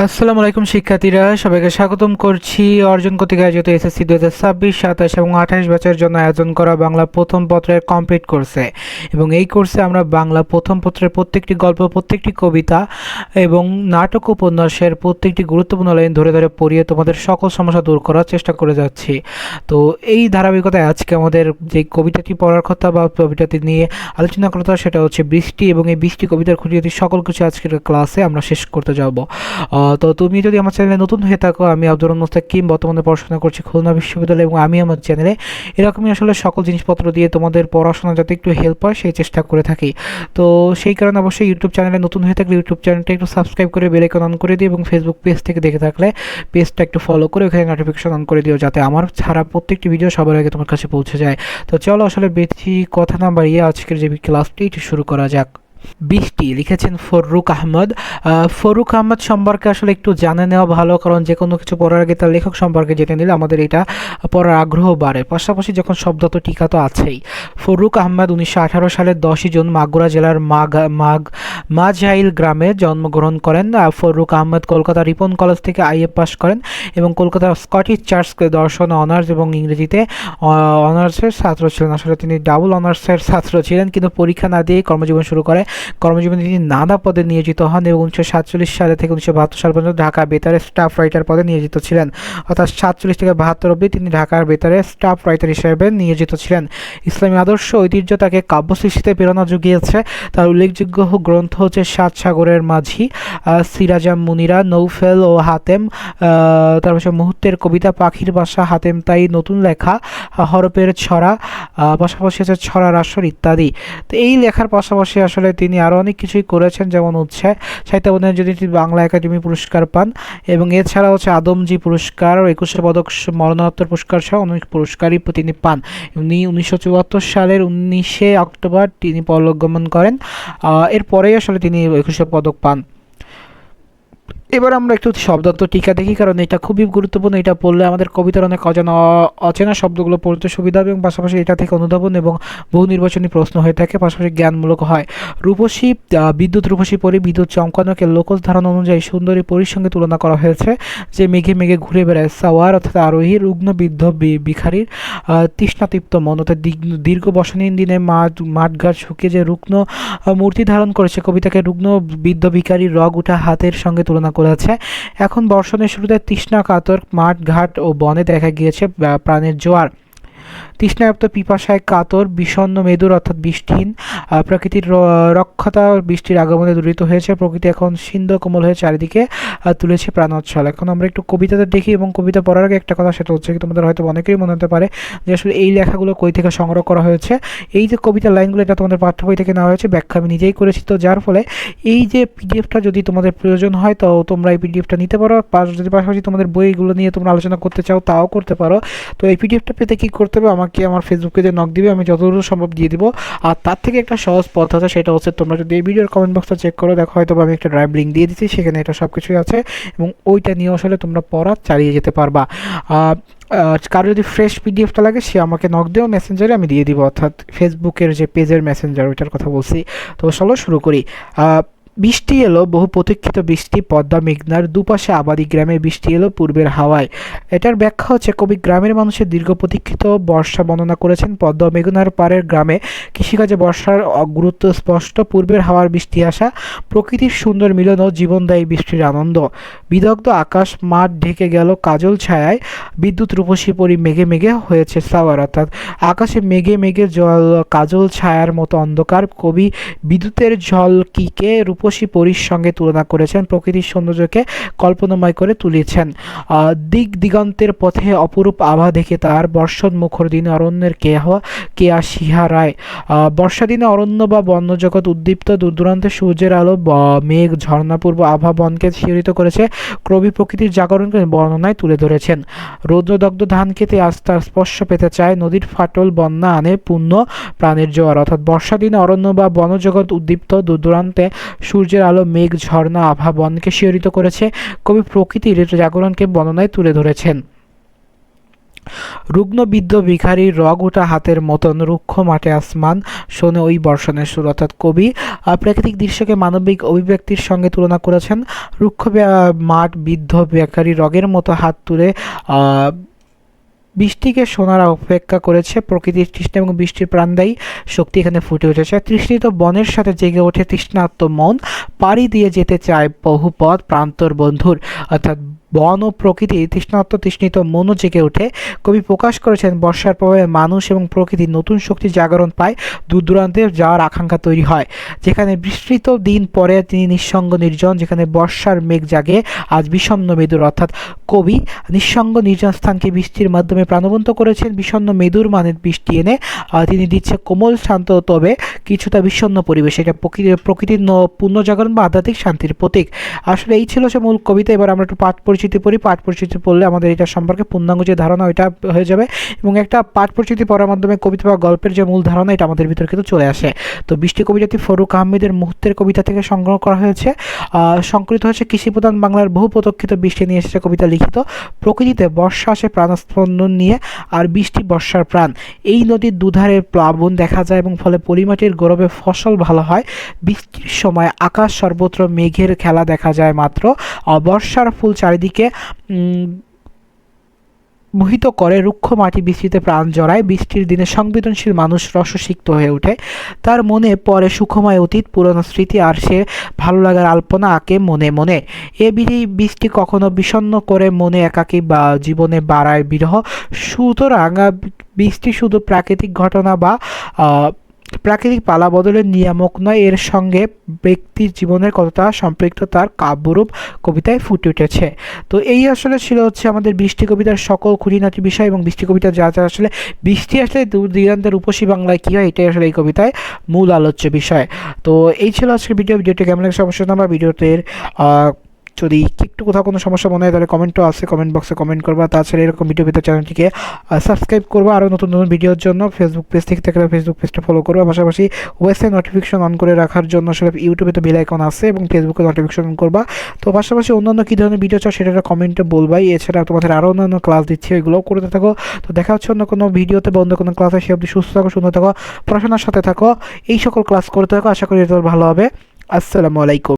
আসসালামু আলাইকুম শিক্ষার্থীরা, সবাইকে স্বাগতম করছি অর্জন কর্তৃক আয়োজিত এসএসসি 2026, 27 এবং 28 ব্যাচের জন্য আয়োজন করা বাংলা প্রথম পত্রের কমপ্লিট কোর্সে। এবং এই কোর্সে আমরা বাংলা প্রথম পত্রের প্রত্যেকটি গল্প, প্রত্যেকটি কবিতা এবং নাটক উপন্যাসের প্রত্যেকটি গুরুত্বপূর্ণ লাইন ধরে ধরে পড়িয়ে তোমাদের সকল সমস্যা দূর করার চেষ্টা করে যাচ্ছি। তো এই ধারাবাহিকতায় আজকে আমাদের যে কবিতাটি পড়ার কথা বা কবিতাটি নিয়ে আলোচনা করার কথা সেটা হচ্ছে বৃষ্টি, এবং এই বৃষ্টি কবিতার খুঁটিনাটি সকল কিছু আজকের ক্লাসে আমরা শেষ করতে যাব। তো তুমি যদি আমার চ্যানেলে নতুন হয়ে থাকো, আমি আব্দুর রহমান মুস্তাকিম বর্তমানে পড়াশোনা করছি খুলনা বিশ্ববিদ্যালয়ে, এবং আমি আমার চ্যানেলে এরকমই আসলে সকল জিনিসপত্র দিয়ে তোমাদের পড়াশোনা যাতে একটু হেল্প হয় সেই চেষ্টা করে থাকি। তো সেই কারণে অবশ্যই ইউটিউব চ্যানেলে নতুন হয়ে থাকলে ইউটিউব চ্যানেলটা একটু সাবস্ক্রাইব করে বেল আইকন অন করে দিও, এবং ফেসবুক পেজ থেকে দেখে থাকলে পেজটা একটু ফলো করে ওখানে নোটিফিকেশন অন করে দিও, যাতে আমার ছাড়া প্রত্যেকটি ভিডিও সবার আগে তোমার কাছে পৌঁছে যায়। তো চলো আসলে বেশি কথা না বাড়িয়ে আজকের যে ক্লাসটি এটি শুরু করা যাক। বৃষ্টি লিখেছেন ফররুক আহমদ। ফররুক আহমদ সম্পর্কে আসলে একটু জানে নেওয়া ভালো, কারণ যে কোনো কিছু পড়ার আগে তার লেখক সম্পর্কে জেনে নিলে আমাদের এটা পড়ার আগ্রহ বাড়ে। পাশাপাশি যখন শব্দ তো টিকা তো আছেই। ফররুক আহমদ 1918 সালের 10ই জুন মাগুরা জেলার মাঝাইল গ্রামে জন্মগ্রহণ করেন। ফররুক আহমদ কলকাতা রিপন কলেজ থেকে আইএ পাস করেন এবং কলকাতার স্কটিশ চার্চ দর্শন অনার্স এবং ইংরেজিতে অনার্সের ছাত্র ছিলেন। আসলে তিনি ডাবল অনার্সের ছাত্র ছিলেন, কিন্তু পরীক্ষা না দিয়ে কর্মজীবন শুরু করে। কর্মজীবনে তিনি নানা পদে নিয়োজিত হন এবং 1947 সালে থেকে 1972 সাল পর্যন্ত ঢাকা বেতারে স্টাফ রাইটার পদে নিয়োজিত ছিলেন। অর্থাৎ 47 থেকে 72 অবধি তিনি ঢাকার বেতারে স্টাফ রাইটার হিসেবে নিয়োজিত ছিলেন। ইসলামী আদর্শ ঐতিহ্য তাকে কাব্য সৃষ্টিতে প্রেরণা জুগিয়েছে। তার উল্লেখযোগ্য গ্রন্থ হচ্ছে সাত সাগরের মাঝি, সিরাজাম মুনিরা, নৌফেল ও হাতেম, তারপর মুহূর্তের কবিতা, পাখির বাসা, হাতেম তাই, নতুন লেখা, হরপের ছড়া, পাশাপাশি আছে ছড়ার আসর ইত্যাদি। তো এই লেখার পাশাপাশি আসলে তিনি আরও অনেক কিছুই করেছেন, যেমন হচ্ছে সাহিত্য অধ্যয়নের জন্য তিনি বাংলা একাডেমি পুরস্কার পান, এবং এছাড়া হচ্ছে আদমজি পুরস্কার, 21 পদক, মরণোত্তর পুরস্কার সহ অনেক পুরস্কারই তিনি পান। উনি 1974 সালের 19 অক্টোবর তিনি পরলোকগমন করেন। এরপরেই আসলে তিনি 21 পদক পান। এবার আমরা একটু শব্দার্থ টিকা দেখি, কারণ এটা খুবই গুরুত্বপূর্ণ। এটা পড়লে আমাদের কবিতার অনেক অচেনা শব্দগুলো পড়তে সুবিধা হবে, এবং পাশাপাশি এটা থেকে অনুধাবন এবং বহু নির্বাচনী প্রশ্ন হয়ে থাকে, পাশাপাশি জ্ঞানমূলক হয়। রূপসী, বিদ্যুৎ রূপসী পরি, বিদ্যুৎ চমকানোকে লোকজ ধারণা অনুযায়ী সুন্দরী পরীর সঙ্গে তুলনা করা হয়েছে, যে মেঘে মেঘে ঘুরে বেড়ায়। সাওয়ার অর্থাৎ আরোহী, রুগ্ন বৃদ্ধ ভিখারির তৃষ্ণাতৃপ্ত মন, অর্থাৎ দীর্ঘ বসনীন দিনে মাঠঘাট শুকিয়ে যে রুগ্ন মূর্তি ধারণ করেছে, কবিতাকে রুগ্ন বৃদ্ধ ভিখারির রগ উঠা হাতের সঙ্গে তুলনা করেছে। এখন বর্ষণের শুরুতে তৃষ্ণা কাতর মাঠ ঘাট ও বনে দেখা গিয়েছে প্রাণের জোয়ার। তৃষ্ণায়প্ত পিপাসায় কাতর বিষণ্ণ মেদুর অর্থাৎ বৃষ্টিহীন প্রকৃতির রক্ষতা বৃষ্টির আগমনে দূরিত হয়েছে। প্রকৃতি এখন সিন্ধু কোমল হয়ে চারিদিকে তুলেছে প্রাণোচ্ছল। এখন আমরা একটু কবিতাতে দেখি, এবং কবিতা পড়ার আগে একটা কথা, সেটা হচ্ছে কি তোমাদের হয়তো অনেকেরই মনে হতে পারে যে আসলে এই লেখাগুলো কই থেকে সংগ্রহ করা হয়েছে। এই যে কবিতার লাইনগুলো, এটা তোমাদের পাঠ্য বই থেকে নেওয়া হয়েছে, ব্যাখ্যা আমি নিজেই করেছি। তো যার ফলে এই যে পিডিএফটা যদি তোমাদের প্রয়োজন হয়, তো তোমরা এই পিডিএফটা নিতে পারো। যদি পাশাপাশি তোমাদের বইগুলো নিয়ে তোমরা আলোচনা করতে চাও, তাও করতে পারো। তো এই পিডিএফটা পেতে কী করতে হবে, আমাকে আমার ফেসবুক পেজে নক দিবে, আমি যতদূর সম্ভব দিয়ে দিব। আর তার থেকে একটা সহজ পথ আছে, সেটা হচ্ছে তোমরা যদি এই ভিডিওর কমেন্ট বক্সটা চেক করো, দেখো হয়তো আমি একটা ড্রাইভ লিঙ্ক দিয়ে দিচ্ছি, সেখানে এটা সব কিছুই আছে, এবং ওইটা নিয়ে আসলে তোমরা পড়া চালিয়ে যেতে পারবা। কারো যদি ফ্রেশ পিডিএফটা লাগে, সে আমাকে নক দিও মেসেঞ্জারে, আমি দিয়ে দিব, অর্থাৎ ফেসবুকের যে পেজের মেসেঞ্জার, ওইটার কথা বলছি। তো চলো শুরু করি। বৃষ্টি এলো, বহু প্রতীক্ষিত বৃষ্টি, পদ্মা মেঘনার দুপাশে আবাদি গ্রামে বৃষ্টি এলো পূর্বের হাওয়ায়। এটার ব্যাখ্যা হচ্ছে, কবি গ্রামের মানুষের দীর্ঘ প্রতীক্ষিত বর্ষা বর্ণনা করেছেন। পদ্মা মেঘনার পাড়ের গ্রামে কৃষিকাজে বর্ষার গুরুত্ব স্পষ্ট। পূর্বের হাওয়ার বৃষ্টি আসা, প্রকৃতির সুন্দর মিলন ও জীবনদায়ী বৃষ্টির আনন্দ। বিদগ্ধ আকাশ, মাঠ ঢেকে গেল কাজল ছায়ায়, বিদ্যুৎ রূপসী পরি মেঘে মেঘে হয়েছে সাওয়ার, অর্থাৎ আকাশে মেঘে মেঘে জল কাজল ছায়ার মতো অন্ধকার। কবি বিদ্যুতের ঝলকিকে রূপসী পরীর সঙ্গে তুলনা করেছেন, প্রকৃতির সৌন্দর্যকে কল্পনাময় করে তুলেছেন। দিক দিগন্তের পথে অপরূপ আভা দেখে তার বর্ষণ মুখর দিনে অরণ্যের কেয়া শিহারায়। বর্ষা দিনে অরণ্য বা বন্যজগৎ উদ্দীপ্ত, দূরদূরান্তে সূর্যের আলো, মেঘ, ঝর্ণাপূর্ব আভা বনকে শিহরিত করেছে। কবি প্রকৃতির জাগরণকে বর্ণনায় তুলে ধরেছেন। রৌদ্রদগ্ধ ধান খেতে আজ তার স্পর্শ পেতে চায়, নদীর ফাটল বন্যা আনে পূর্ণ প্রাণের জোয়ার, অর্থাৎ বর্ষা দিনে অরণ্য বা বনজগৎ উদ্দীপ্ত, দূরদূরান্তে সূর্যের আলো, মেঘ, ঝর্ণা, আভা বনকে শিহরিত করেছে। কবি প্রকৃতির জাগরণকে বর্ণনায় তুলে ধরেছেন। রুগ্ন বৃদ্ধ ভিখারির রগ ওঠা হাতের মতন রুক্ষ মাঠে আসমান শোনে ওই বর্ষণের সুর। অর্থাৎ কবি প্রাকৃতিক দৃশ্যকে মানবিক অভিব্যক্তির সঙ্গে তুলনা করেছেন। রুক্ষ মাঠ বৃদ্ধ ভিখারির রগের মতো হাত তুলে বৃষ্টিকে শোনার অপেক্ষা করেছে। প্রকৃতির তৃষ্ণা এবং বৃষ্টির প্রাণদায়ী শক্তি এখানে ফুটে উঠেছে। তৃষ্ণিত বনের সাথে জেগে ওঠে তৃষ্ণার্ত মন, পাড়ি দিয়ে যেতে চায় বহু পথ প্রান্তর বন্ধুর। অর্থাৎ বন ও প্রকৃতি তৃষ্ণিত মনও জেগে ওঠে। কবি প্রকাশ করেছেন বর্ষার প্রভাবে মানুষ এবং প্রকৃতির নতুন শক্তি জাগরণ পায়, দূর দূরান্তে যাওয়ার আকাঙ্ক্ষা তৈরি হয়। যেখানে বিস্তৃত দিন পরে তিনি নিঃসঙ্গ নির্জন, যেখানে বর্ষার মেঘ জাগে আজ বিষণ্ণ মেদুর। অর্থাৎ কবি নিঃসঙ্গ নির্জন স্থানকে বৃষ্টির মাধ্যমে প্রাণবন্ত করেছেন। বিষণ্ণ মেদুর মানে বৃষ্টি এনে তিনি দিচ্ছে কোমল শান্ত তবে কিছুটা বিষণ্ণ পরিবেশ। এটা প্রকৃতির পুনর্জাগরণ বা আধ্যাত্মিক শান্তির প্রতীক। আসলে এই ছিল সে মূল কবিতা। এবার আমরা একটু পাঠ পরিচিতি পড়ি। পাঠ পরিচিতি পড়লে আমাদের এটা সম্পর্কে পূর্ণাঙ্গ যে ধারণা ওইটা হয়ে যাবে, এবং একটা পাঠ পরিচিতি পড়ার মাধ্যমে কবিতা বা গল্পের যে মূল ধারণা এটা আমাদের ভিতরে কিন্তু চলে আসে। তো বৃষ্টি কবিতাটি ফরুক আহমেদের মুহূর্তের কবিতা থেকে সংগ্রহ করা হয়েছে। সংকলিত হয়েছে কৃষিপ্রধান বাংলার বহু প্রতীক্ষিত বৃষ্টি নিয়ে এসেছে কবিতা লিখিত। প্রকৃতিতে বর্ষা আসে প্রাণস্পন্দন নিয়ে, আর বৃষ্টি বর্ষার প্রাণ। এই নদীর দুধারে প্লাবন দেখা যায় এবং ফলে পরিমাটির গৌরবে ফসল ভালো হয়। বৃষ্টির সময় আকাশ সর্বত্র মেঘের খেলা দেখা যায় মাত্র। বর্ষার ফুল চারিদিকে মোহিত করে, রুক্ষ মাটি বৃষ্টিতে প্রাণ জড়ায়। বৃষ্টির দিনে সংবেদনশীল মানুষ রসসিক্ত হয়ে ওঠে। তার মনে পড়ে সুখময় অতীত, পুরনো স্মৃতি, আর সে ভালো লাগার আলপনা আঁকে মনে মনে। বৃষ্টি কখনো বিষণ্ণ করে মনে, একাকী বা জীবনে বাড়ায় বিরহ। সুতরাং বৃষ্টি শুধু প্রাকৃতিক ঘটনা বা প্রাকৃতিক পালা বদলের নিয়ামক নয়, এর সঙ্গে ব্যক্তির জীবনের কতটা সম্পৃক্ত তার কাব্যরূপ কবিতায় ফুটে উঠেছে। তো এই আসলে ছিল আমাদের বৃষ্টি কবিতার সকল খুঁটিনাটি বিষয়, এবং বৃষ্টি কবিতা যা যা আসলে বৃষ্টি আসলে দূর দিগন্তের রূপসী বাংলায় কী হয়, এটাই আসলে এই কবিতায় মূল আলোচ্য বিষয়। তো এই ছিল আজকের ভিডিওটি কেমন লাগছে অবশ্যই জানাবা। ভিডিওতে যদি একটু কোথাও কোনো সমস্যা মনে হয় তাহলে কমেন্টও আছে, কমেন্ট বক্সে কমেন্ট করবা। তাছাড়া এরকম ভিডিও পেতে চ্যানেলটিকে সাবস্ক্রাইব করবা। আরও নতুন নতুন ভিডিওর জন্য ফেসবুক পেজ থেকে থাকলে ফেসবুক পেজটা ফলো করবা। পাশাপাশি ওয়েবসাইট নোটিফিকেশন অন করে রাখার জন্য আসলে ইউটিউবে তো বেল আইকন আছে এবং ফেসবুকে নোটিফিকেশন অন করবা। তো পাশাপাশি অন্যান্য কী ধরনের ভিডিও চাও সেটা কমেন্টে বলবাই। এছাড়া তোমাদের আরও অন্যান্য ক্লাস দিচ্ছি, ওইগুলোও করতে থাকো। তো দেখা হচ্ছে অন্য কোনো ভিডিওতে বা অন্য কোনো ক্লাসে। সে অবধি সুস্থ থাকো, সুন্দর থাকো, পড়াশোনার সাথে থাকো, এই সকল ক্লাস করতে থাকো। আশা করি এটা ভালো হবে। আসসালামু আলাইকুম।